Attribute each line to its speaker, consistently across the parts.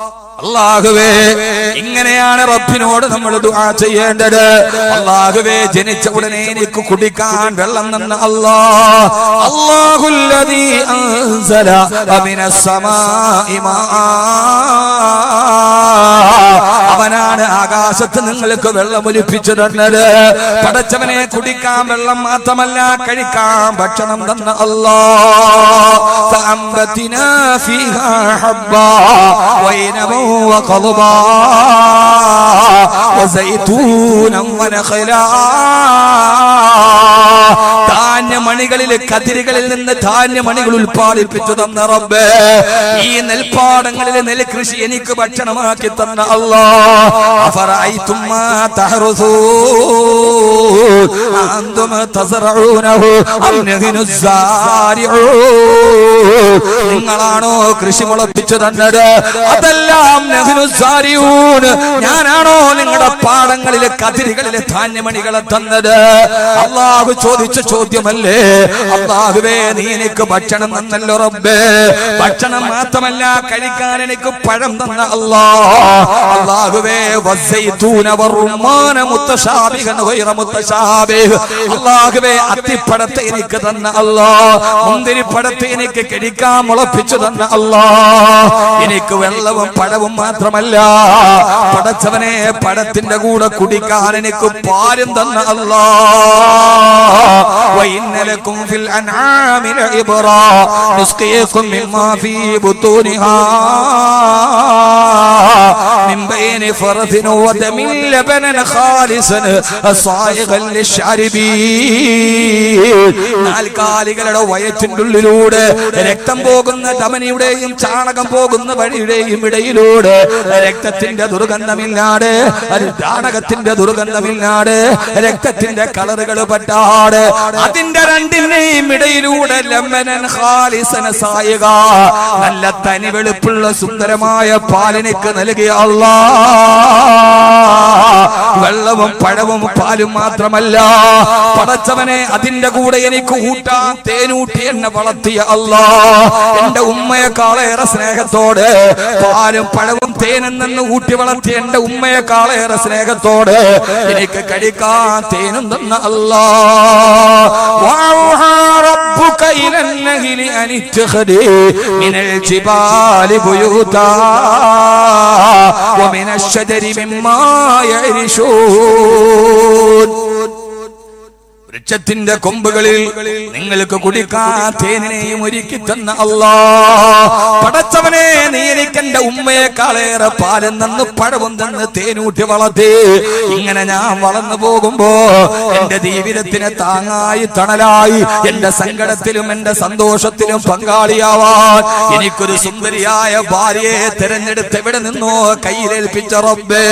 Speaker 1: അല്ലാഹുവേ ഇങ്ങനെയാണ് റബ്ബിനോട് നമ്മൾ ദുആ ചെയ്യേണ്ടത്. അല്ലാഹുവേ ജനിച്ച ഉടനെ എനിക്ക് കുടിക്കാൻ വെള്ളം തന്ന അല്ലാഹുല്ലദീ അൻസല മിനസ് സമാഇ മാആ, അവനാണ് ആകാശത്ത് നിങ്ങൾക്ക് വെള്ളം ഒലിപ്പിച്ചു തന്നത്. പടച്ചവനെ കുടിക്കാൻ വെള്ളം മാത്രമല്ല കഴിക്കാൻ ഭക്ഷണം തന്ന അല്ലാഹ്. ഫഅംബതിനാ ഫീഹാ ഹബ്ബാ വൈനബ വഖളബാ വസൈതൂനൻ വനഖലാ, ധാന്യമണികളിലെ കതിരുകളിൽ നിന്ന് ധാന്യമണികൾ ഉൽപ്പാദിപ്പിച്ചു തന്ന റബ്ബേ, ഈ നെൽപ്പാടങ്ങളിലെ നെൽകൃഷി എനിക്ക് ഭക്ഷണമാക്കി തന്ന അല്ലാഹ്. അഫറഅയ്തും മാ തഹറുസൂൻ അൻതും തസ്റഊനഹു അം നഹ്നു സാരിഊൻ, നിങ്ങളാണോ കൃഷി മുളപ്പിച്ചു തന്നത് അതെല്ലാം നഹ്നു സാരിഊൻ, ഞാനാണോ നിങ്ങളുടെ പാടങ്ങളിലെ കതിരുകളിലെ ധാന്യമണികളെ തന്നത്? അല്ലാഹു ചോദിച്ച ചോദ്യമല്ലേ? അല്ലാഹുവേ നീ എനിക്ക് ഭക്ഷണം തന്നല്ലോ റബ്ബേ. ഭക്ഷണം മാത്രമല്ല കഴിക്കാൻ എനിക്ക് പഴം തന്ന അല്ലാഹുവേ. വസൈതൂന വറുമ്മാന മുത്തശാബിഹൻ ഗൈറ മുത്തശാബിഹ്, അല്ലാഹുവേ അത്തിപ്പഴത്തെ എനിക്ക് തന്ന അല്ലാഹ്, മുന്തിരിപ്പഴത്തെ എനിക്ക് കഴിക്കാൻ മുളപ്പിച്ചു തന്ന അല്ലാഹ്. എനിക്ക് വെള്ളവും പഴവും മാത്രമല്ല പടച്ചവനെ പഴത്തിന്റെ കൂടെ കുടിക്കാൻ എനിക്ക് പാലും തന്ന അല്ലാഹ്. വഇന്നലകും ഫിൽ അൻആമി ലഇബ്റാ നുസ്ഖീകും മിമ്മാ ഫീ ബുതൂനിഹാ മിൻ ബൈനി ഫർദിൻ വദമിൻ ലബനൻ ഖാലിസൻ സായിഗൻ ലിശ്ശാരിബീൻ, നാൽക്കാലികളുടെ വയറ്റിന്റെ ഉള്ളിലൂടെ രക്തം പോകുന്ന ധമനിയുടെയും ചാണകം പോകുന്ന വഴിയുടെയും ഇടയിലൂടെ രക്തത്തിന്റെ ദുർഗന്ധമില്ലാതെ, ചാണകത്തിന്റെ ദുർഗന്ധമില്ലാതെ, രക്തത്തിന്റെ കളറുകൾ പറ്റാതെ, അതിന്റെ രണ്ടിന്റെയും ഇടയിലൂടെ ലബനൻ ഖാലിസൻ സായിഗ, നല്ല തനി വെളുപ്പുള്ള സുന്ദരമായ പാലിനിക്ക് നൽകിയ അല്ലാഹ്. വെള്ളവും പഴവും പാലും മാത്രമല്ല പടച്ചവനെ അതിന്റെ കൂടെ എനിക്ക് ഊട്ടാൻ തേനൂട്ടി എന്നെ വളർത്തിയ അല്ലാഹ്. എന്റെ ഉമ്മയെക്കാളേറെ സ്നേഹത്തോടെ പാലും പഴവും തേനും നിന്ന് ഊട്ടി വളർത്തിയ എന്റെ ഉമ്മയെക്കാളേറെ സ്നേഹത്തോടെ എനിക്ക് കഴിക്കാൻ തേനും തന്ന അല്ലാഹ്. ربك إلى النهل أن اتخذي من الجبال بيوتا ومن الشجر مما يعرشون, വൃക്ഷത്തിന്റെ കൊമ്പുകളിൽ നിങ്ങൾക്ക് കുടിക്കാൻ തേനിനെയും ഒരുക്കി തന്ന അല്ലാഹ്. പടച്ചവനെ നീ എനിക്ക് എന്റെ ഉമ്മയെക്കാളേറെ പാലും തന്ന് പഴവും തന്ന് തേനൂട്ടി വളർത്തി. ഇങ്ങനെ ഞാൻ വളർന്നു പോകുമ്പോ എന്റെ ജീവിതത്തിന് താങ്ങായി തണലായി എന്റെ സങ്കടത്തിലും എന്റെ സന്തോഷത്തിലും പങ്കാളിയാവാൻ എനിക്കൊരു സുന്ദരിയായ ഭാര്യയെ തിരഞ്ഞെടുത്ത് എവിടെ നിന്നോ കയ്യിലേൽപ്പിച്ച റബ്ബേ.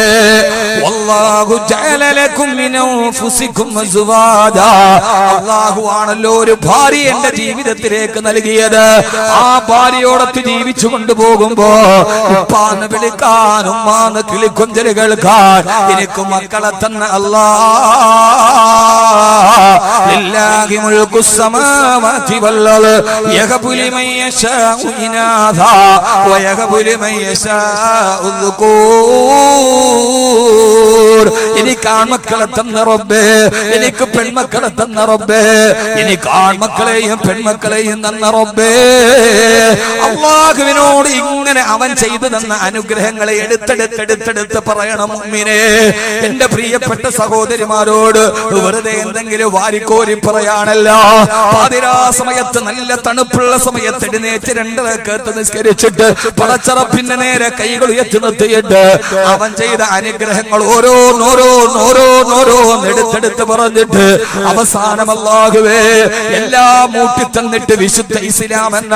Speaker 1: വല്ലാഹു ജഅല ലക്കും മിൻ അൻഫുസികും അസ്വാജാ, അല്ലാഹു ആണല്ലോ ഒരു ഭാര്യ എന്റെ ജീവിതത്തിലേക്ക് നൽകിയത്. ആ ഭാര്യയോടൊത്ത് ജീവിച്ചു കൊണ്ടുപോകുമ്പോ ഉപ്പാന്ന് വിളിക്കാൻ ഉമ്മാന്ന് കിളിക്കൊഞ്ചല് കേൾക്കാൻ എനിക്ക് മക്കളെ തന്ന അല്ലാഹ്. ലില്ലാഹി മുൽകുസ് സമാവാതി വൽ അർദ് യഹബു ലിമൻ യശാഉ ഇനാഥാ വയഹബു ലിമൻ യശാഉ ദുകൂർ, എനിക്ക് ആൺമക്കളെ തന്ന റബ്ബേ, എനിക്ക് പെൺമക്കളെ തന്ന റബ്ബേ, എനിക്ക് ആൺമക്കളെയും പെൺമക്കളെയും തന്ന റബ്ബേ. അല്ലാഹുവിനോട് ഇങ്ങനെ അവൻ ചെയ്തു തന്ന അനുഗ്രഹങ്ങളെ എടുത്തെടുത്ത് പറയണം മുഅ്മിനേ. എന്റെ പ്രിയപ്പെട്ട സഹോദരിമാരോട് വെറുതെ എന്തെങ്കിലും വാരിക്കോരി പറയാനല്ല. പാതിരാ സമയത്ത് നല്ല തണുപ്പുള്ള സമയത്ത് എഴുന്നേറ്റ് 2 റക്അത്ത് നിസ്കരിച്ചിട്ട് പടച്ചറപ്പിന്റെ നേരെ കൈകൾ ഉയർത്തി നിർത്തിയിട്ട് അവൻ ചെയ്ത അനുഗ്രഹങ്ങൾ ഓരോന്നോരോന്നോരോന്നോരോന്ന് എടുത്തെടുത്ത് പറഞ്ഞിട്ട് അവസാനം അല്ലാഹുവേ എല്ലാം മൂട്ടി തന്നിട്ട് വിശുദ്ധ ഇസ്ലാം എന്ന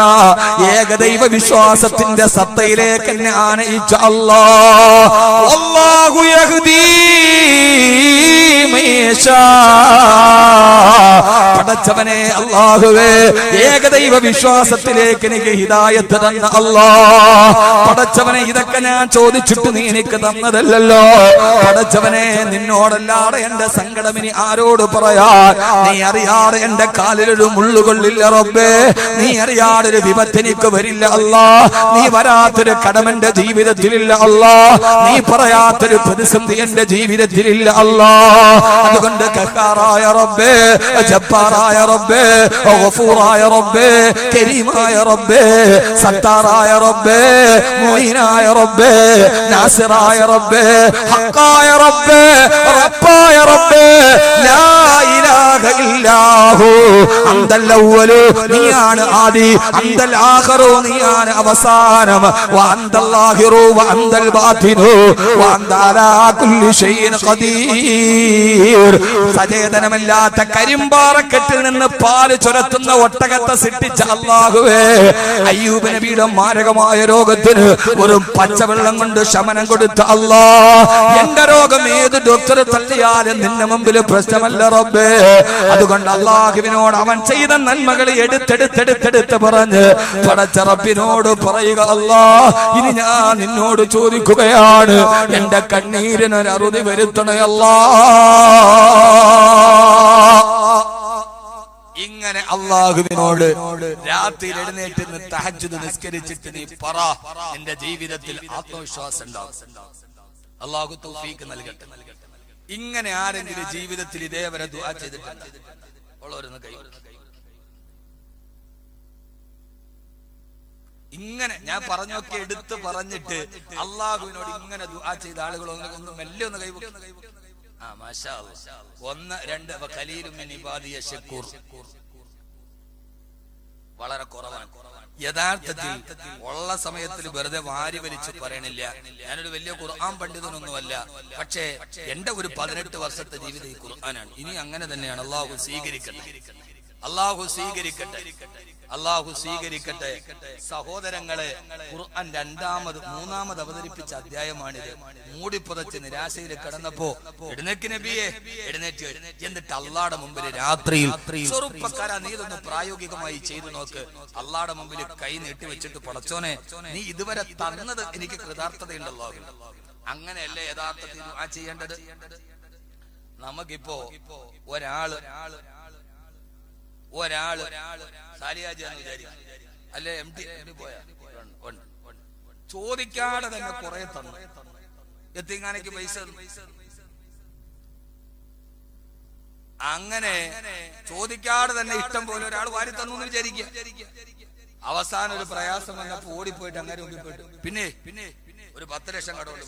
Speaker 1: ഏകദൈവ വിശ്വാസത്തിന്റെ സത്തയിലേക്ക് എന്നെ ആനയിച്ച അല്ലാഹു യഹ്ദീ പടച്ചവനെ അല്ലാഹുവേ, ഏകദൈവ വിശ്വാസത്തിലേക്ക് എനിക്ക് ഹിദായത്ത് തന്ന അല്ലാഹ്, പടച്ചവനെ ഇതൊക്കെ ഞാൻ ചോദിച്ചിട്ട് നീ എനിക്ക് തന്നതല്ലല്ലോ. പടച്ചവനെ, നിന്നോടല്ലാതെ എന്റെ സങ്കടം ഇനി ആരോട് പറയാൻ? നീ അറിയാതെ എന്റെ കാലിലൊരു മുള്ളുകൊള്ളില്ല റബ്ബേ, നീ അറിയാതെ ഒരു വിപത്ത് എനിക്ക് വരില്ല അല്ലാ, നീ വരാത്തൊരു കടമെന്റെ ജീവിതത്തിലില്ല അല്ലാ, നീ പറയാത്തൊരു പ്രതിസന്ധി എന്റെ ജീവിതത്തിലില്ല അല്ലാ. അതുകൊണ്ട് ഖഹാറായ റബ്ബേ, ജബ്ബാറായ റബ്ബേ, ഗഫൂറായ റബ്ബേ, കരീമായ റബ്ബേ, സത്താറായ റബ്ബേ, മുഈനായ റബ്ബേ, നാസിറായ റബ്ബേ, ഹഖായ റബ്ബേ, റബ്ബായ റബ്ബേ, ലാ ഇലാഹ ഇല്ലാഹു അന്തൽ അവ്വലു, നീയാണ് ആദി, അന്തൽ ആഖിറു, നീയാണ് അവസാനം, വ അന്തൽ ലാഹിറു വ അന്തൽ ബാതിനു വ അന്ത അലാ കുല്ലി ഷൈഇൻ ഖദീർ. സചേതനമല്ലാത്ത കരിമ്പാറക്കെട്ടിൽ നിന്ന് പാല് ചുരത്തുന്ന ഒട്ടകത്തെ സൃഷ്ടിച്ച അല്ലാഹുവേ, അയ്യൂബ് നബിയുടെ മാരകമായ രോഗത്തിന് ഒരു പച്ചവെള്ളം കൊണ്ട് ശമനം കൊടുത്ത അല്ലാഹ്, എന്റെ രോഗം ഏത് ഡോക്ടർ തള്ളിയാലും നിന്റെ മുമ്പിൽ പ്രശ്നമല്ല റബ്ബേ. അതുകൊണ്ട് അല്ലാഹുവിനോട് അവൻ ചെയ്ത നന്മകൾ എടുത്തെടുത്തെടുത്തെടുത്ത് പറഞ്ഞ് പടച്ച റബ്ബിനോട് പറയുക, അല്ലാഹ് ഇനി ഞാൻ നിന്നോട് ചോദിക്കുകയാണ്, എന്റെ കണ്ണീരിനൊരു അറുതി വരുത്തണേ അല്ലാഹ്. ഇങ്ങനെ അല്ലാഹുവിനോട് രാത്രിയിൽ എഴുന്നേറ്റ് തഹജ്ജുദ് നിസ്കരിച്ചിട്ട് നീ പറ, എന്റെ ജീവിതത്തിൽ ആത്മവിശ്വാസം ഉണ്ടാവും. അല്ലാഹു തൗഫീഖ് നൽകട്ടെ. ഇങ്ങനെ ആരെങ്കിലും ജീവിതത്തിൽ ഇതേവരെ ദുആ ചെയ്തിട്ടുണ്ട്? ഉള്ളവരൊന്ന് കൈ. ഇങ്ങനെ ഞാൻ പറഞ്ഞൊക്കെ എടുത്ത് പറഞ്ഞിട്ട് അല്ലാഹുവിനോട് ഇങ്ങനെ ദുആ ചെയ്ത ആളുകൾ ഒന്ന് മെല്ലെ ഒന്ന് കൈ. മാഷാ അല്ലാഹ്. 1 2 ഖലീലും മിൻ ഇബാദിയ ശക്കൂർ. വളരെ കുറവാണ്. യഥാർത്ഥത്തിൽ ഉള്ള സമയത്തിൽ വെറുതെ വാരി വലിച്ച് പറയണില്ല. ഞാനൊരു വലിയ ഖുർആൻ പണ്ഡിതനൊന്നുമല്ല, പക്ഷേ എന്റെ ഒരു 18 വർഷത്തെ ജീവിതം ഈ ഖുർആനാണ്. ഇനി അങ്ങനെ തന്നെയാണ്. അല്ലാഹു സ്വീകരിക്കട്ടെ, അല്ലാഹു സ്വീകരിക്കട്ടെ, അല്ലാഹു സ്വീകരിക്കട്ടെ. സഹോദരങ്ങളെ, ഖുർആൻ 2-3 അവതരിപ്പിച്ച അധ്യായമാണിത്. മൂടിപ്പുതച്ച് നിരാശയിൽ കിടന്നപ്പോ എഴുന്നേക്ക് നബിയെ, എഴുന്നേറ്റ്. എന്നിട്ട് അള്ളാടെ മുമ്പിൽ രാത്രിയിൽ, ചെറുപ്പക്കാരാ നീ ഇതൊന്ന് പ്രായോഗികമായി ചെയ്തു നോക്ക്. അള്ളാടെ മുമ്പിൽ കൈ നീട്ടി വെച്ചിട്ട്, പടച്ചോനെ നീ ഇതുവരെ തന്നത് എനിക്ക് കൃതാർത്ഥതയുണ്ടല്ലോ. അങ്ങനെയല്ലേ യഥാർത്ഥത്തിൽ ദുആ ചെയ്യേണ്ടത്? നമുക്കിപ്പോ ഒരാള് സാലിയാജിയാന്ന് വിചാരിക്കും, അല്ലെ MD പോയ ചോദിക്കാതെ തന്നെ കുറെ തന്നു. എത്തിങ്ങാനേക്ക് പൈസ അങ്ങനെ ചോദിക്കാതെ തന്നെ ഇഷ്ടം പോലെ ഒരാൾ വാരി തന്നു എന്ന് വിചാരിക്കുക. അവസാനം ഒരു പ്രയാസം വന്നപ്പോ ഓടിപ്പോയിട്ട് അങ്ങനെ മുമ്പിൽ പോയിട്ട് പിന്നെ ഒരു 10 ലക്ഷം കടമുണ്ട്.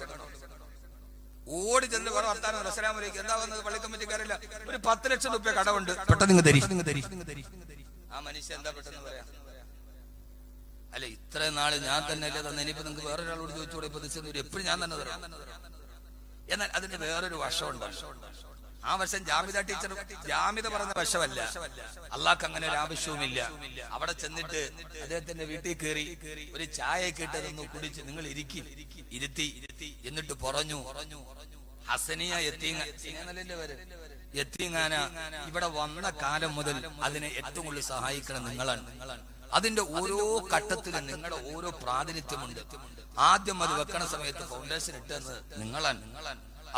Speaker 1: ഓടി ചെന്ന് വേറെ വർത്താനം, അസ്സലാമു അലൈക്കും, എന്താ വന്നത്? പള്ളി കമ്മിറ്റിക്കാരില്ല, ഒരു 10 ലക്ഷം രൂപ കടമുണ്ട്, പെട്ടെന്ന് തരി. ആ മനുഷ്യൻ എന്താ പെട്ടെന്ന് പറയാ? അല്ലെ, ഇത്രയും നാള് ഞാൻ തന്നെ അല്ലേ തന്നെ, ഇനിയിപ്പോ നിങ്ങൾക്ക് വേറൊരാളോട് ചോദിച്ചൂടെ? ഇപ്പൊ എപ്പോഴും ഞാൻ തന്നെ തരാം. എന്നാൽ അതിന്റെ വേറൊരു വശമുണ്ട്. ആ വശം ജാമിദ ടീച്ചർ ജാമിദ പറഞ്ഞ വശമല്ല. അള്ളാഹ്ക്ക് അങ്ങനെ ഒരു ആവശ്യവുമില്ല. അവിടെ ചെന്നിട്ട് അദ്ദേഹത്തിന്റെ വീട്ടിൽ കയറി ഒരു ചായ കിട്ടതൊന്ന് കുടിച്ച് നിങ്ങൾ ഇരുത്തി. എന്നിട്ട് പറഞ്ഞു, ഹസനിയ യത്തീങ്ങാന ഇവിടെ വന്ന കാലം മുതൽ അതിനെ ഏറ്റവും കൂടുതൽ സഹായിക്കണം നിങ്ങളാണ്. അതിന്റെ ഓരോ ഘട്ടത്തിലും നിങ്ങളുടെ ഓരോ പ്രാതിനിധ്യമുണ്ട്. ആദ്യം അത് വെക്കണ സമയത്ത് ഫൗണ്ടേഷൻ ഇട്ടെന്ന് നിങ്ങളാണ്.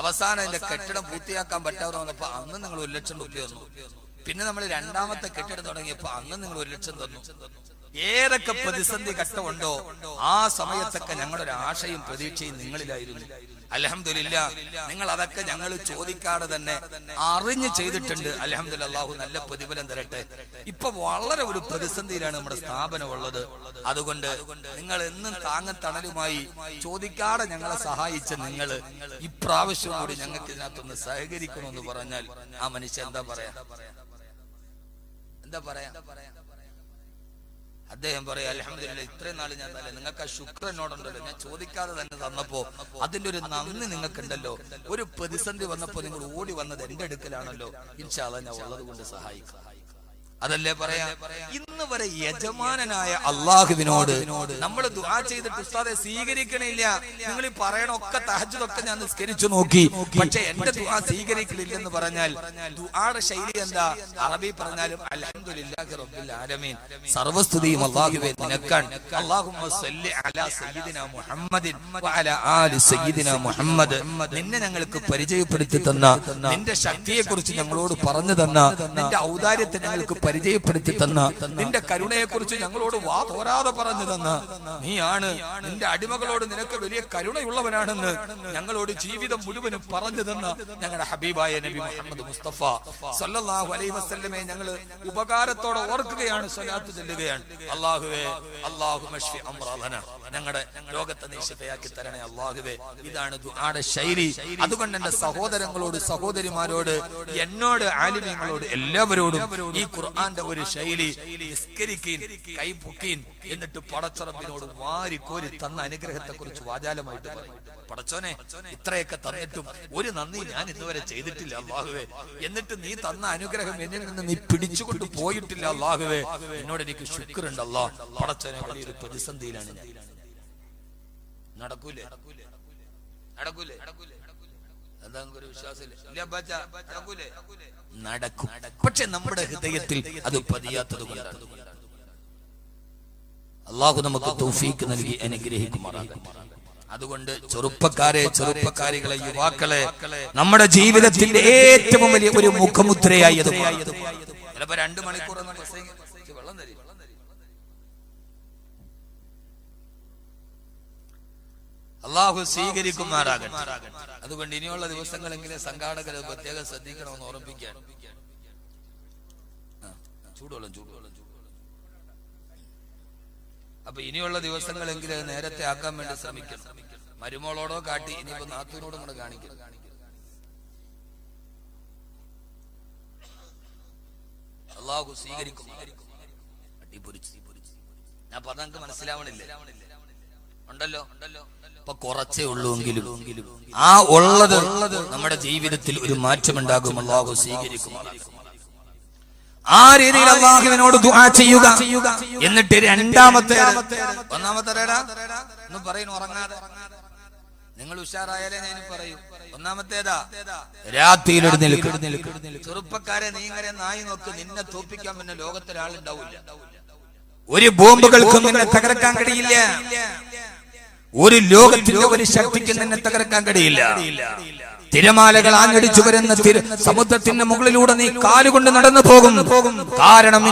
Speaker 1: അവസാനം അതിന്റെ കെട്ടിടം പൂർത്തിയാക്കാൻ പറ്റാതെ വന്നപ്പോ അന്ന് നിങ്ങൾ 1 ലക്ഷം രൂപ തന്നു. പിന്നെ നമ്മൾ 2ാമത്തെ കെട്ടിടം തുടങ്ങിയപ്പോ അന്ന് നിങ്ങൾ 1 ലക്ഷം തന്നു. ഏതൊക്കെ പ്രതിസന്ധി ഘട്ടമുണ്ടോ ആ സമയത്തൊക്കെ ഞങ്ങളുടെ ഒരു ആശയും പ്രതീക്ഷയും നിങ്ങളിലായിരുന്നു. അൽഹംദുലില്ലാഹ്, നിങ്ങൾ അതൊക്കെ ഞങ്ങൾ ചോദിക്കാതെ തന്നെ അറിഞ്ഞ് ചെയ്തിട്ടുണ്ട്. അൽഹംദുലില്ലാഹ്, അല്ലാഹു നല്ല പ്രതിഫലം തരട്ടെ. ഇപ്പൊ വളരെ ഒരു പ്രതിസന്ധിയിലാണ് നമ്മുടെ സ്ഥാപനം ഉള്ളത്. അതുകൊണ്ട് നിങ്ങൾ എന്നും താങ്ങത്തണലുമായി ചോദിക്കാതെ ഞങ്ങളെ സഹായിച്ച നിങ്ങൾ ഇപ്രാവശ്യം കൂടി ഞങ്ങൾക്ക് ഇതിനകത്തൊന്ന് സഹകരിക്കണമെന്ന് പറഞ്ഞാൽ ആ മനുഷ്യൻ എന്താ പറയാ? അദ്ദേഹം പറയാം, അൽഹംദുലില്ലാഹ്, ഇത്രയും നാൾ ഞാൻ തന്നെ നിങ്ങൾക്ക് ആ ശുക്രനോടുണ്ടല്ലോ, ഞാൻ ചോദിക്കാതെ തന്നെ തന്നപ്പോ അതിന്റെ ഒരു നന്ദി നിങ്ങൾക്കുണ്ടല്ലോ. ഒരു പ്രതിസന്ധി വന്നപ്പോ നിങ്ങൾ ഓടി വന്നത് എന്റെ അടുക്കലാണല്ലോ. ഇൻഷാ അല്ലാഹ് ഞാൻ ഉള്ളത് കൊണ്ട് സഹായിക്കാം. അതല്ലേ പറയാ. ഇന്ന് വരെ യജമാനനായ അള്ളാഹുവിനോട് നമ്മൾ ദുആ ചെയ്തിട്ട് ഉസ്താദെ സ്വീകരിക്കണില്ല, നിങ്ങൾ ഈ പറയണൊക്കെ തഹജ്ജുദൊക്കെ ഞാൻ നിസ്കരിച്ചു നോക്കി, പക്ഷെ എന്റെ ദുആ സ്വീകരിക്കലില്ലെന്ന് പറഞ്ഞാൽ ദുആയുടെ ശൈലി എന്താ? അറബി പറഞ്ഞാലും അൽഹംദുലില്ലാഹി റബ്ബിൽ ആലമീൻ, സർവസ്തുതിയും അല്ലാഹുവേ നിനക്കാണ്. അല്ലാഹുമ്മ സ്വല്ലി അലാ സയ്യിദിനാ മുഹമ്മദിൻ വഅലാ ആലി സയ്യിദിനാ മുഹമ്മദ്. നിന്നെ ഞങ്ങൾക്ക് പരിചയപ്പെടുത്തി തന്ന, നിന്റെ ശക്തിയെക്കുറിച്ച് ഞങ്ങളോട് പറഞ്ഞു തന്ന, നിന്റെ ഔദാര്യത്തെ ഞങ്ങൾക്ക് പരിചയപ്പെടുത്തി തന്ന, നിന്റെ കരുണയെക്കുറിച്ച് ഞങ്ങളോട് വാ തോരാതെ പറഞ്ഞു തന്ന നീയാണ്. നിന്റെ അടിമകളോട് നിനക്ക് വലിയ കരുണയുള്ളവനാണെന്ന് ഞങ്ങളോട് ജീവിതം മുഴുവനും പറഞ്ഞു തന്ന ഞങ്ങളുടെ ഹബീബായ നബി മുഹമ്മദ് മുസ്തഫ സല്ലല്ലാഹു അലൈഹി വസല്ലമയെ ഞങ്ങൾ ഉപകാരത്തോടെ ഓർക്കുകയാണ്, സ്വലാത്ത് ചൊല്ലുകയാണ്. അല്ലാഹുവേ അല്ലാഹുമ്മ ശ്ഫി അംറാദന, ഞങ്ങളുടെ രോഗത്തെ നീ ശിഫയാക്കി തരണേ അല്ലാഹുവേ. ഇതാണ് ദുആയുടെ ശൈലി. അതുകൊണ്ട് എന്റെ സഹോദരങ്ങളോട് സഹോദരിമാരോട് എന്നോട് ആലിമീങ്ങളോട് എല്ലാവരോടും ഈ ഖുർആന്റെ ഒരു ശൈലി, നിസ്കരിക്കീൻ, കൈ പൊക്കീൻ, എന്നിട്ട് പടച്ചറബിനോട് വാരിക്കോരി തന്ന അനുഗ്രഹത്തെ കുറിച്ച് വാചാലമായിട്ട് പറയും. പടച്ചോനെ ഇത്രയൊക്കെ തന്നിട്ടും ഒരു നന്ദി ഞാൻ ഇതുവരെ ചെയ്തിട്ടില്ല അല്ലാഹുവേ, എന്നിട്ട് നീ തന്ന അനുഗ്രഹം എന്നിൽ നിന്ന് നീ പിടിച്ചുകൊണ്ട് പോയിട്ടില്ല അല്ലാഹുവേ, എന്നോട് എനിക്ക് ശുക്റുണ്ട് അല്ലാഹ്. പടച്ചോനെ വലിയൊരു പ്രതിസന്ധിയിലാണ് ഞാൻ. നടക്കൂലേ നടക്കൂലേ ഒരു വിശ്വാസമില്ല, നടക്കും. പക്ഷെ നമ്മുടെ ഹൃദയത്തിൽ അത് പതിയാത്തത് കൊണ്ടാണ്. അല്ലാഹു നമുക്ക് തൗഫീഖ് നൽകി അനുഗ്രഹിക്കുമാറാകട്ടെ. അതുകൊണ്ട് ചെറുപ്പക്കാരികളെ, യുവാക്കളെ, നമ്മുടെ ജീവിതത്തിന്റെ ഏറ്റവും വലിയ ഒരു മുഖമുദ്രയായി അത് ചിലപ്പോ 2 മണിക്കൂർ വെള്ളം തരും. അല്ലാഹു സ്വീകരിക്കുമാറാകട്ടെ. അതുകൊണ്ട് ഇനിയുള്ള ദിവസങ്ങളെങ്കിലും സംഘാടകരെ പ്രത്യേകം ശ്രദ്ധിക്കണമെന്ന് ഓർമ്മിപ്പിക്കാൻ. ചൂടുവെള്ളം. അപ്പൊ ഇനിയുള്ള ദിവസങ്ങളെങ്കിലും നേരത്തെ ആക്കാൻ വേണ്ടി ശ്രമിക്കണം. മരുമോളോടോ കാട്ടി, ഇനിയിപ്പോ നാത്തൂനോടും കൂടെ കാണിക്കണം. അല്ലാഹു സ്വീകരിക്കും. ഞാൻ പറഞ്ഞ മനസ്സിലാവണില്ലേ? ഉണ്ടല്ലോ. ഇപ്പൊ കുറച്ചേ ഉള്ളൂവെങ്കിലും ആ ഉള്ളത് നമ്മുടെ ജീവിതത്തിൽ ഒരു മാറ്റമുണ്ടാകും. അല്ലാഹു സ്വീകരിക്കും. ആ രീതിയിൽ അല്ലാഹുവിനോട് ദുആ ചെയ്യുക. എന്നിട്ട് ഒന്നാമത്തെ ഒന്ന് പറയുന്നു, ഉറങ്ങാതെ നിങ്ങൾ ഉഷാറായാലേ ഞാൻ പറയൂ. ഒന്നാമത്തേതാ, രാത്രിയിൽ എഴുന്നേൽക്കുക. ചെറുപ്പക്കാരെ, നീ ഇങ്ങനെ നായി നോക്ക്, നിന്നെ തോപ്പിക്കാൻ പിന്നെ ലോകത്തൊരാളുണ്ടാവില്ല. ഒരു ബോംബുകൾക്കും നിന്നെ തകർക്കാൻ കഴിയില്ല. ഒരു ലോകത്തിന്റെ ഒരു ശക്തിക്ക് നിന്നെ തകർക്കാൻ കഴിയില്ല. തിരമാലകൾ ആഞ്ഞടിച്ചു വരുന്ന സമുദ്രത്തിന്റെ മുകളിലൂടെ നീ കാലുകൊണ്ട് നടന്നു പോകും. കാരണം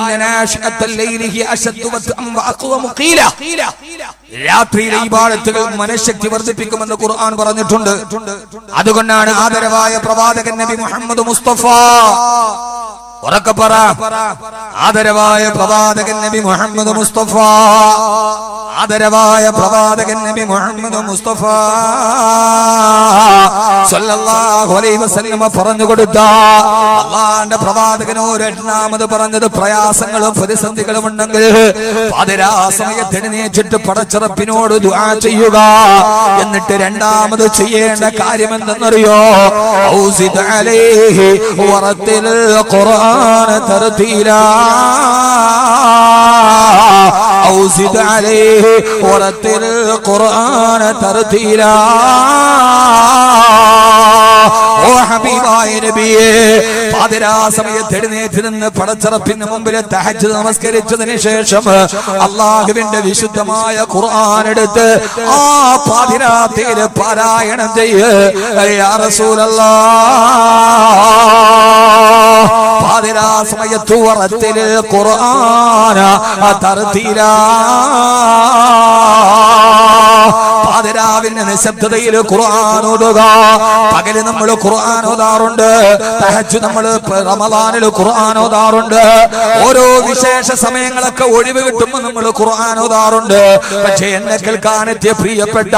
Speaker 1: രാത്രിയിലെ ഇബാദത്തുകൾ മനഃശക്തി വർദ്ധിപ്പിക്കുമെന്ന് ഖുർആൻ പറഞ്ഞിട്ടുണ്ട്. അതുകൊണ്ടാണ് ആദരവായ പ്രവാചകൻ നബി മുഹമ്മദ് മുസ്തഫ, ഉറക്കെ പറ, ആദരവായ പ്രവാചകൻ നബി മുഹമ്മദ് മുസ്തഫ, ആദരവായ പ്രവാചകൻ നബി മുഹമ്മദ് മുസ്തഫ സല്ലല്ലാഹു അലൈഹി വസല്ലം പറഞ്ഞു കൊടുത്ത അല്ലാഹുവിന്റെ പ്രവാചകനോട് രണ്ടാമത് പറഞ്ഞത്, പ്രയാസങ്ങളും പ്രതിസന്ധികളും ഉണ്ടെങ്കിൽ പാതിരാ സമയത്ത് എഴുന്നേറ്റിട്ട് പടച്ചറപ്പിനോട് ദുആ ചെയ്യുക. എന്നിട്ട് രണ്ടാമത് ചെയ്യേണ്ട കാര്യം എന്തെന്നറിയോ? ഔസിദ് അലൈഹി വറത്തിൽ ഖുർആന തർതീലാ, ഔസിദ് അലൈഹി വറത്തിൽ ഖുർആന തർതീലാ. ഓ ഹബീബായ നബിയേ, പാതിരാ സമയത്ത് എഴുന്നേറ്റ് നിന്ന് പടച്ചറപ്പിന് മുമ്പിൽ തഹജ്ജുദ് നമസ്കരിച്ചതിന് ശേഷം അല്ലാഹുവിന്റെ വിശുദ്ധമായ ഖുർആൻ എടുത്ത് ആ പാതിരാത്രിയിൽ പാരായണം ചെയ്യ്. യാ റസൂലല്ലാഹ്, പാതിരാ സമയത്ത് വറത്തിൽ ഖുർആന തർതീലാ, പാതിരാവിന്റെ നിശബ്ദതയിൽ ഖുർആൻ ഓതുക. പകല് നമ്മൾ ഖുർആൻ ഓതാറുണ്ട്, തഹജ്ജുദ് നമ്മൾ റമളാനിൽ ഖുർആൻ ഓതാറുണ്ട്, ഓരോ വിശേഷ സമയങ്ങളൊക്കെ ഒഴിവ് കിട്ടുമ്പോൾ നമ്മൾ ഖുർആൻ ഓതാറുണ്ട്. പക്ഷേ എന്നെ കേൾക്കാനെത്തിയ പ്രിയപ്പെട്ട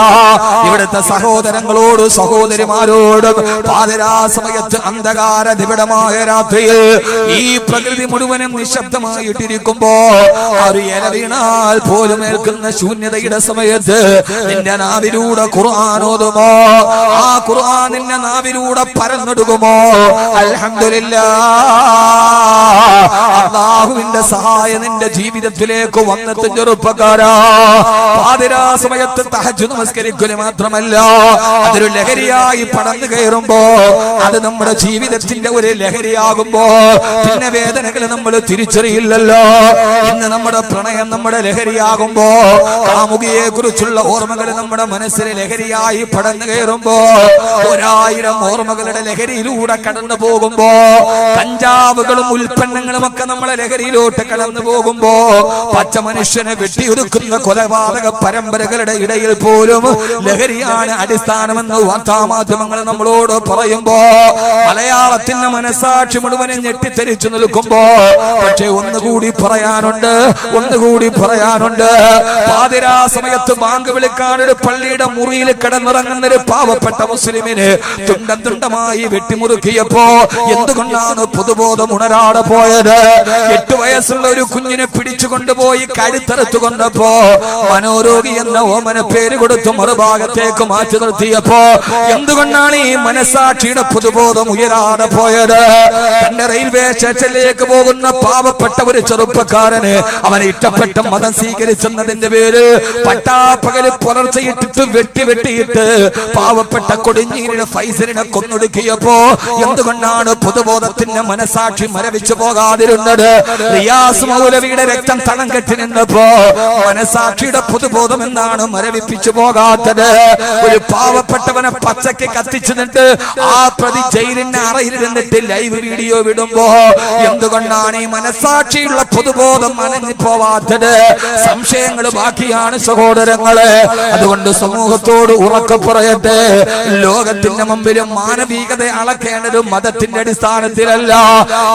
Speaker 1: ഇവിടുത്തെ സഹോദരങ്ങളോട് സഹോദരിമാരോട്, പാതിരാ സമയത്ത് അന്ധകാര നിബിഡമായ രാത്രിയിൽ ഈ പ്രകൃതി മുഴുവനും നിശബ്ദമായിട്ടിരിക്കുമ്പോ ഒരു ഇല വീണാൽ പോലും ഏൽക്കുന്ന ശൂന്യതയുടെ സമയത്ത് നിന്റെ നാവിലൂടെ നാവിലൂടെ ഖുർആൻ ഓതുമോ, ആ ഖുർആൻ നിന്റെ നാവിലൂടെ പരന്നൊടുകുമോ? അൽഹംദുലില്ലാഹ്, അല്ലാഹുവിന്റെ സഹായം നിന്റെ ജീവിതത്തിലേക്ക് വന്നെത്തും ചെറുപ്പക്കാരാ. പാതിരാ സമയത്ത് തഹജ്ജുദ് നമസ്കരിക്കുക മാത്രമല്ല, അതൊരു ലഹരിയായി പടർന്നു കയറുമ്പോ, അത് നമ്മുടെ ജീവിതത്തിന്റെ ഒരു ലഹരിയാകുമ്പോ പിന്നെ വേദനകൾ നമ്മൾ തിരിച്ചറിയില്ലല്ലോ. ഇന്ന് നമ്മുടെ പ്രണയം നമ്മുടെ ലഹരിയാകുമ്പോ, കാമുകിയെ കുറിച്ചുള്ള ഓർമ്മകൾ നമ്മുടെ മനസ്സിലെ ലഹരിയായി പടർന്നു കയറുമ്പോ, 1000 ഓർമ്മകളുടെ ലഹരിയിലൂടെ കടന്നു പോകുമ്പോ, കഞ്ചാവുകളും ഉൽപ്പന്നങ്ങളും ഒക്കെ നമ്മളെ ലഹരിയിലോട്ട് കടന്നു പോകുമ്പോ, പച്ച മനുഷ്യനെ വെട്ടിയൊടുക്കുന്ന കൊലപാതക പരമ്പരകളുടെ ഇടയിൽ പോലും ലഹരിയാണ് അടിസ്ഥാനമെന്ന് വാർത്താമാധ്യമങ്ങൾ നമ്മളോട് പറയുമ്പോ, മലയാളത്തിന്റെ മനസാക്ഷി മുഴുവനും ഞെട്ടിത്തെരിച്ചു നിൽക്കുമ്പോ, പക്ഷെ ഒന്നുകൂടി പറയാനുണ്ട്. പാതിരാ സമയത്ത് ബാങ്ക് വിളിക്കാൻ ഒരു പള്ളിയുടെ മുറിയിൽ കിടന്നിറങ്ങുന്ന ഒരു പാവപ്പെട്ട മുസ്ലിമിന് തുണ്ടം തുണ്ടമായി വെട്ടിമുറുക്കിയപ്പോ എന്തുകൊണ്ടാണ് പൊതുബോധം ഉണരാതെ പോയത്? 8 വയസ്സുള്ള ഒരു കുഞ്ഞിനെ പിടിച്ചു കൊണ്ടുപോയി കഴുത്തറുത്തു കൊണ്ടപ്പോ മനോരോഗി എന്ന ഓമന പേര് കൊടുത്തു മറുഭാഗത്തേക്ക് മാറ്റി നിർത്തിയപ്പോ എന്തുകൊണ്ടാണ് ഈ മനസാക്ഷിയുടെ പൊതുബോധം ഉയരാതെ പോയത്? തന്റെ റെയിൽവേ സ്റ്റേഷനിലേക്ക് പോകുന്ന പാവപ്പെട്ട ഒരു ചെറുപ്പക്കാരന് അവൻ ഇഷ്ടപ്പെട്ട മതം സ്വീകരിച്ചെന്നതിന്റെ പേര് പട്ടാപ്പകല് പുലർച്ചയിട്ടിട്ട് വെട്ടിയിട്ട് പാവപ്പെട്ട കൊടിഞ്ഞീരിയുടെ ഫൈസലിനെ കൊന്നൊടുക്കിയപ്പോ എന്തുകൊണ്ടാണ് പൊതുബോധത്തിന്റെ മനസാക്ഷി മരവിച്ചു പോകാതിരുന്നത്? റിയാസ് മൗലവിയുടെ രക്തം തളം കെട്ടി നിന്നപ്പോ മനസാക്ഷിയുടെ പൊതുബോധം എന്താണ് മരവിപ്പിച്ചു പോകാത്തത്? ഒരു പാവപ്പെട്ടവനെ പച്ചയ്ക്ക് കത്തിച്ചിട്ട് ആ പ്രതി ജയിലിന്റെ അറയിരുന്നിട്ട് ലൈവ് വീഡിയോ വിടുമ്പോ എന്തുകൊണ്ടാണ് ഈ മനസാക്ഷിയുള്ള പൊതുബോധം അനങ്ങിപ്പോവാത്തത്? സംശയങ്ങൾ ബാക്കിയാണ് സഹോദരങ്ങളെ. അതുകൊണ്ട് സമൂഹത്തോട് ഉറക്കെ പറയട്ടെ, ലോകത്തിന്റെ മുമ്പിലും മാനവികത അളക്കേണ്ടത് മതത്തിന്റെ അടിസ്ഥാനത്തിലല്ല.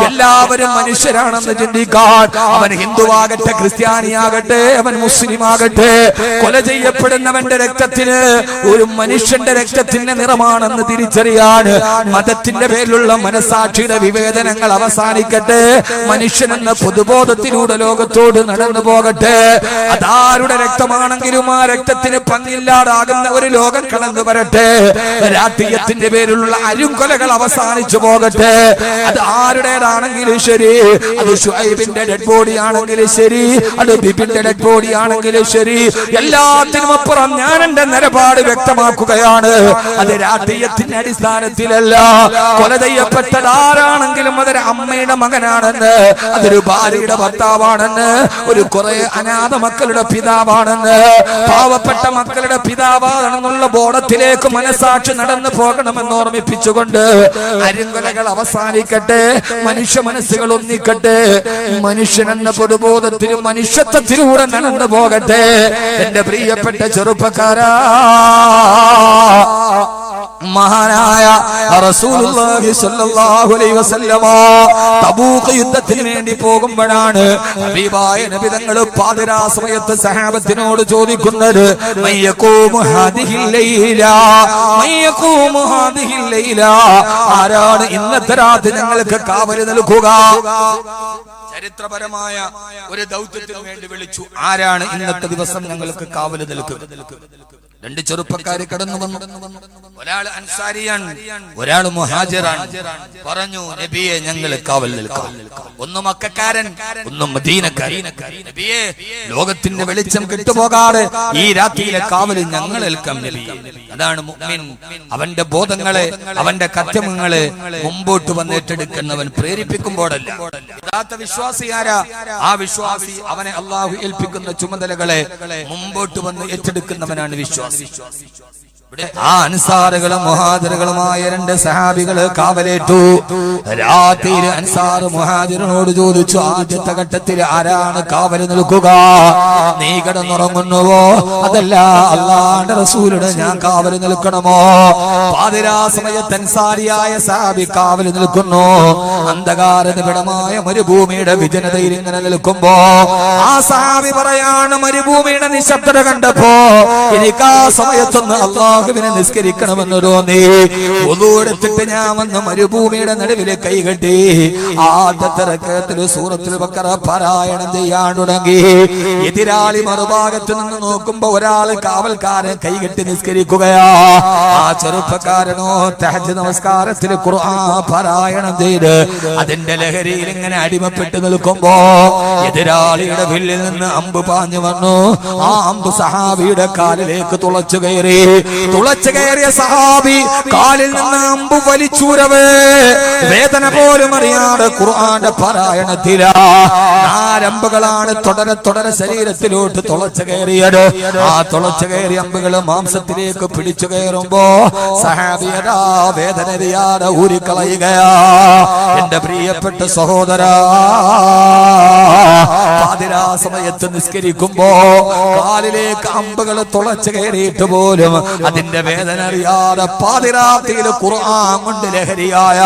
Speaker 1: എല്ലാവരും മനുഷ്യരാണെന്ന് ചിന്തിക്കാൻ, അവൻ ഹിന്ദുവാകട്ടെ, ക്രിസ്ത്യാനിയാകട്ടെ, അവൻ മുസ്ലിം ആകട്ടെ, കൊല ചെയ്യപ്പെടുന്നവന്റെ രക്തത്തിന് ഒരു മനുഷ്യന്റെ രക്തത്തിന്റെ നിറമാണെന്ന് തിരിച്ചറിയാൻ മതത്തിന്റെ പേരിലുള്ള മനസാക്ഷിയുടെ വിവേചനങ്ങൾ അവസാനിക്കട്ടെ. മനുഷ്യനെന്ന പൊതുബോധത്തിലൂടെ ലോകത്തോട് നടന്നു പോകട്ടെ. അതാരുടെ രക്തമാണെങ്കിലും ആ രക്തത്തിന് പങ്കില്ലാതാകുന്ന ഒരു ലോകം കടന്നു വരട്ടെ. രാഷ്ട്രീയത്തിന്റെ പേരിലുള്ള അരുംകൊലകൾ അവസാനിച്ചു പോകട്ടെ. അത് ആരുടേതാണെങ്കിലും ശരി, അത് ഷുഐബിന്റെ ഡെഡ് ബോഡി ആണെങ്കിലും ശരി, അത് ബിബിന്റെ ഡെഡ് ബോഡി ആണെങ്കിലും ശരി, എല്ലാത്തിനും അപ്പുറം ഞാൻ എന്റെ നിലപാട് വ്യക്തമാക്കുകയാണ്. അത് രാഷ്ട്രീയത്തിന്റെ അടിസ്ഥാനത്തിലല്ല. കൊല ചെയ്യപ്പെട്ടത് ആരാണെങ്കിലും അതൊരു അമ്മയുടെ മകനാണെന്ന്, അതൊരു ഭാര്യയുടെ ഭർത്താവാണെന്ന്, ഒരു കുറെ അനാഥ മക്കളുടെ പിതാവാണെന്ന്, പാവപ്പെട്ട മക്കളുടെ പിതാവാണെന്നുള്ള ബോധത്തിലേക്ക് മനസാക്ഷി നടന്നു പോകണമെന്ന് ഓർമ്മിപ്പിച്ചുകൊണ്ട് അരുങ്കൊലകൾ അവസാനിക്കട്ടെ. മനുഷ്യ മനസ്സുകൾ ഒന്നിക്കട്ടെ. മനുഷ്യനെന്ന പൊതുബോധത്തിലും മനുഷ്യത്വത്തിലൂടെ നടന്നു പോകട്ടെ. എന്റെ പ്രിയപ്പെട്ട ചെറുപ്പക്കാരാ, മഹാനായ റസൂലുള്ളാഹി സ്വല്ലല്ലാഹു അലൈഹി വസല്ലമ തബൂക്ക് യുദ്ധത്തിന് വേണ്ടി പോകുമ്പോഴാണ് ഹബീബായ നബി തങ്ങൾ പാതിരാ സമയത്ത് സഹാബത്തിനോട് ചോദിക്കുന്നത്, ആരാണ് ഇന്നത്തെ രാത്രി ഞങ്ങൾക്ക് കാവല് നൽകുക? ചരിത്രപരമായ ഒരു ദൗത്യത്തിന് വേണ്ടി വിളിച്ചു. ആരാണ് ഇന്നത്തെ ദിവസം ഞങ്ങൾക്ക് കാവല് നൽകുക? 2 ചെറുപ്പക്കാര് കടന്നു വന്നു. ഒരാൾ അൻസാരിയാണ്, ഒരാൾ മുഹാജിറാണ്. പറഞ്ഞു, നബിയെ ഞങ്ങൾ കാവൽ നിൽക്കാം. ഒന്ന് മക്കക്കാരൻ, ഒന്ന് മദീനക്കാരൻ. നബിയെ, ലോകത്തിന്റെ വെളിച്ചം കിട്ടുപോകാതെ ഈ രാത്രിയിലെ കാവല് ഞങ്ങൾ ഏൽക്കാം നബിയെ. അതാണ് മുഅ്മിൻ. അവന്റെ ബോധങ്ങളെ, അവന്റെ കർത്തവ്യങ്ങളെ മുമ്പോട്ട് വന്ന് ഏറ്റെടുക്കുന്നവൻ, പ്രേരിപ്പിക്കുമ്പോഴല്ല. യഥാർത്ഥ വിശ്വാസി ആരാ? ആ വിശ്വാസി അവനെ അള്ളാഹു ഏൽപ്പിക്കുന്ന ചുമതലകളെ മുമ്പോട്ട് വന്ന് ഏറ്റെടുക്കുന്നവനാണ് വിശ്വാസി. ആ അൻസാറുകളും മുഹാജിറുകളുമായ 2 സഹാബികള് കാവലേറ്റു. രാത്രിയിൽ അൻസാർ മുഹാജിറിനോട് ചോദിച്ചു, ആദ്യത്തെ ഘട്ടത്തിൽ ആരാണ് കാവല് നിൽക്കുക? നീ കിടന്നുറങ്ങുന്നുവോ, അതല്ല അല്ലാഹുവിന്റെ റസൂലിന് ഞാൻ കാവല് നിൽക്കണമോ? പാതിരാ സമയത്ത് അൻസാരിയായ സഹാബി കാവല് നിൽക്കുന്നു. അന്ധകാര നിബിഡമായ മരുഭൂമിയുടെ വിജനതയിൽ ഇങ്ങനെ നിൽക്കുമ്പോ ആ സഹാബി പറയാണ്, മരുഭൂമിയുടെ നിശബ്ദത കണ്ടപ്പോ എനിക്ക് ആ സമയത്തൊന്ന് അല്ലാഹു അല്ലാഹുവിനെ നിസ്കരിക്കണമെന്ന് തോന്നി. വുളു എടുത്തിട്ട് ഞാൻ വന്ന് മരുഭൂമിയുടെ നടുവിലെ കൈകെട്ടി ആദ്യത്തെ റക്അത്തിൽ സൂറത്തുൽ ബഖറ പാരായണം ചെയ്യാൻ തുടങ്ങി. എതിരാളി മറുഭാഗത്ത് നിന്ന് നോക്കുമ്പോ ഒരാൾ കാവൽക്കാരൻ കൈകെട്ടി നിസ്കരിക്കുകയാ. ആ ചെറുപ്പക്കാരനോ തഹജ്ജുദ് നമസ്കാരത്തിൽ ഖുർആൻ പാരായണം ചെയ്ത് അതിന്റെ ലഹരിയിൽ ഇങ്ങനെ അടിമപ്പെട്ട് നിൽക്കുമ്പോ എതിരാളിയുടെ വില്ലിൽ നിന്ന് അമ്പ് പാഞ്ഞു വന്നു. ആ അമ്പ് സഹാബിയുടെ കാലിലേക്ക് തുളച്ചു കയറിയ സഹാബി കാലിൽ നിന്ന് അമ്പ് വലിച്ചൂരവേ വേദന പോലും അറിയാതെ ഖുർആന്റെ പാരായണത്തിലാ. ആരമ്പുകളാണ് തുടരെ ശരീരത്തിലോട്ട് തുളച്ചു കയറിയത്. ആ തുളച്ചു കയറിയ അമ്പുകൾ മാംസത്തിലേക്ക് പിടിച്ചു കയറുമ്പോ സഹാബിയതാ വേദന അറിയാതെ ഊരിക്കളയുകയാ. എന്റെ പ്രിയപ്പെട്ട സഹോദരാ, പാതിരാ സമയത്ത് നിസ്കരിക്കുമ്പോ കാലിലേക്ക് അമ്പുകൾ തുളച്ചു കയറിയിട്ട് പോലും അതിന്റെ വേദന അറിയാതെ പാതിരാത്രിയിൽ ഖുർആൻ കൊണ്ട് ലഹരിയായ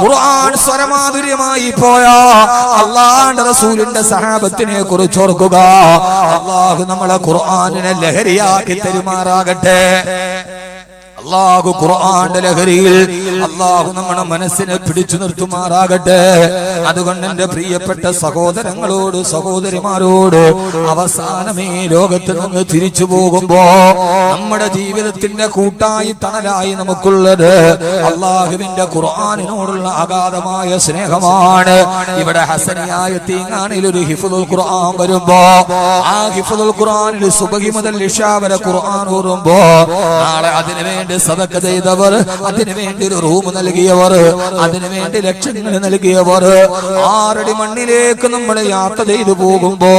Speaker 1: ഖുർആൻ സ്വരമാധുര്യമായി പോയ അല്ലാഹുവിന്റെ റസൂലിന്റെ സഹാബത്തിനെ കുറിച്ച് ഓർക്കുക. അല്ലാഹു നമ്മളെ ഖുർആനിനെ ലഹരിയാക്കി തരുമാറാകട്ടെ. അല്ലാഹു ഖുർആന്റെ ലഹരിയിൽ അല്ലാഹു നമ്മുടെ മനസ്സിനെ പിടിച്ചു നിർത്തുമാറാകട്ടെ. അതുകൊണ്ട് എന്റെ പ്രിയപ്പെട്ട സഹോദരങ്ങളോട് സഹോദരിമാരോട് അവസാനം ഈ ലോകത്ത് നിന്ന് തിരിച്ചു പോകുമ്പോ നമ്മുടെ ജീവിതത്തിന്റെ കൂട്ടായി തണലായി നമുക്കുള്ളത് അല്ലാഹുവിന്റെ ഖുർആനിനോടുള്ള അഗാധമായ സ്നേഹമാണ്. ഇവിടെ ഹസനിയായ തീങ്ങാണിൽ ഒരു ഹിഫ്ദുൽ ഖുർആൻ വരുമ്പോ ആ ഹിഫ്ദുൽ ഖുർആനിൽ സുബഹി മുതൽ ഇശാ വരെ ഖുർആൻ ഓതുമ്പോ നാളെ അതിനുവേണ്ടി സദഖ ചെയ്തവർ, അതിനുവേണ്ടി ഒരു റൂം നൽകിയവർ, അതിനുവേണ്ടി ലക്ഷങ്ങൾ നൽകിയവർ, 6 അടി മണ്ണിലേക്ക് നമ്മൾ യാത്ര ചെയ്തു പോകുമ്പോ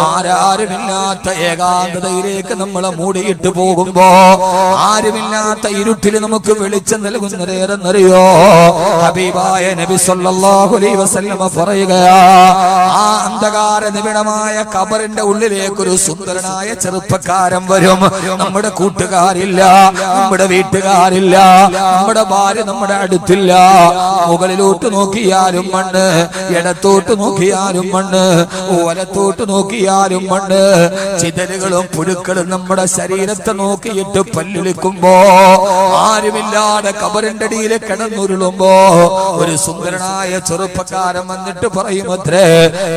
Speaker 1: ആരാരുമില്ലാത്ത ഏകാന്തതയിലേക്ക് നമ്മളെ മൂടിയിട്ട് പോകുമ്പോ ആരുമില്ലാത്ത ഇരുട്ടിൽ നമുക്ക് വെളിച്ചം നൽകുന്നതേരെന്നറിയോ ഹബീബായ നബി സല്ലല്ലാഹു അലൈഹി വസല്ലമ പറയുകയാ. ആ അന്ധകാര നിബിഡമായ ഖബറിന്റെ ഉള്ളിലേക്ക് ഒരു സുന്ദരനായ ചെറുപ്പക്കാരൻ വരും. നമ്മുടെ കൂട്ടുകാരില്ല, നമ്മുടെ വീട്ടുകാരില്ല, നമ്മുടെ ഭാര്യ നമ്മുടെ അടുത്തില്ല. മുകളിലോട്ട് നോക്കിയാലും മണ്ണ്, ഇടത്തോട്ട് നോക്കിയാലും മണ്ണ്, വലത്തോട്ട് നോക്കിയാലും മണ്ണ്. ചിതലുകളും പുഴുക്കളും നമ്മുടെ ശരീരത്തെ നോക്കിയിട്ട് പല്ലുളിക്കുമ്പോ ആരുമില്ലാതെ ഖബറിന്റെ അടിയിൽ കിടന്നുരുളുമ്പോ ഒരു സുന്ദരനായ ചെറുപ്പക്കാരൻ വന്നിട്ട് പറയുമത്രേ,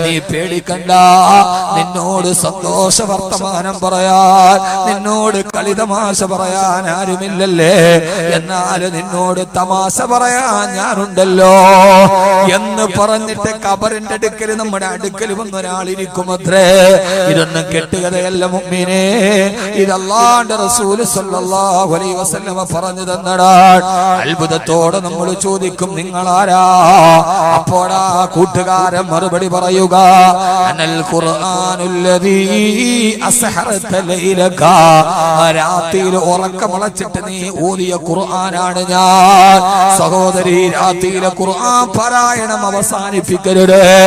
Speaker 1: നീ പേടിക്കണ്ട, നിന്നോട് സന്തോഷ വർത്തമാനം പറയാൻ, നിന്നോട് കളിതമാശ പറയാൻ ആരുമില്ലല്ലേ, എന്നാലും നിന്നോട് തമാശ പറയാൻ ഞാനുണ്ടല്ലോ എന്ന് പറഞ്ഞിട്ട് ഖബറിന്റെ അടുക്കൽ നമ്മുടെ അടുക്കൽ വന്നൊരാളിരിക്കുമത്രേ. ഇതൊന്നും കെട്ടുകഥയല്ല മുഅ്മിനേ, ഇത് അല്ലാഹുവിന്റെ റസൂൽ സല്ലല്ലാഹു അലൈഹി വസല്ലമ പറഞ്ഞു തന്നതാണ്. അത്ഭുതത്തോടെ നമ്മൾ ചോദിക്കും, നിങ്ങളാരാ? അപ്പോഴാ കൂട്ടുകാരൻ മറുപടി പറയുക, അനൽ ഖുർആനുല്ലദീ അസ്ഹറത ലൈലക, രാത്രിയിൽ ഉറക്കമളച്ചിട്ട് നീ ഓതിയ ഖുർആനാണ് ഞാൻ. സഹോദരി, രാത്രിയിലെ ഖുർആൻ പാരായണം അവസാനിപ്പിക്കരുത്.